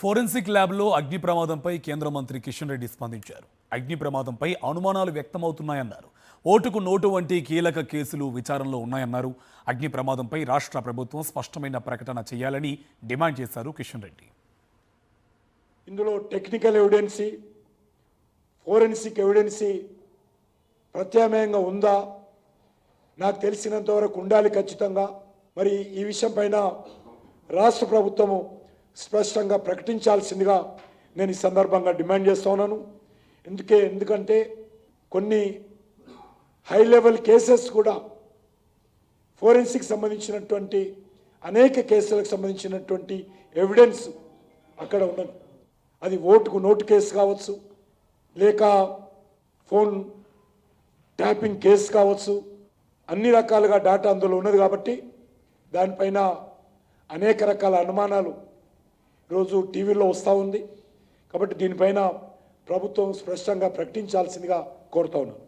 Forensic ల్యాబ్లో అగ్ని ప్రమాదంపై కేంద్ర మంత్రి కిషన్ రెడ్డి స్పందించారు. అగ్ని ప్రమాదంపై అనుమానాలు వ్యక్తమవుతున్నాయన్నారు. ఓటుకు నోటు వంటి కీలక కేసులు విచారణలో ఉన్నాయన్నారు. అగ్ని ప్రమాదంపై రాష్ట్ర ప్రభుత్వం స్పష్టమైన ప్రకటన చేయాలని డిమాండ్ చేశారు కిషన్ రెడ్డి. ఇందులో టెక్నికల్ ఎవిడెన్సీ, ఫోరెన్సిక్ ఎవిడెన్సీ ప్రత్యామ్నాయంగా ఉందా? నాకు తెలిసినంత వరకు ఉండాలి ఖచ్చితంగా. మరి ఈ విషయం పైన రాష్ట్ర ప్రభుత్వము స్పష్టంగా ప్రకటించాల్సిందిగా నేను ఈ సందర్భంగా డిమాండ్ చేస్తా ఉన్నాను. ఎందుకంటే కొన్ని హై లెవెల్ కేసెస్ కూడా ఫోరెన్సిక్ సంబంధించినటువంటి అనేక కేసులకు సంబంధించినటువంటి ఎవిడెన్స్ అక్కడ ఉన్నది. అది ఓటుకు నోటు కేసు కావచ్చు, లేక ఫోన్ ట్యాపింగ్ కేసు కావచ్చు, అన్ని రకాలుగా డేటా అందులో ఉన్నది. కాబట్టి దానిపైన అనేక రకాల అనుమానాలు రోజు టీవీలో వస్తూ ఉంది. కాబట్టి దీనిపైన ప్రభుత్వం స్పష్టంగా ప్రకటించాల్సిందిగా కోరుతా ఉన్నాను.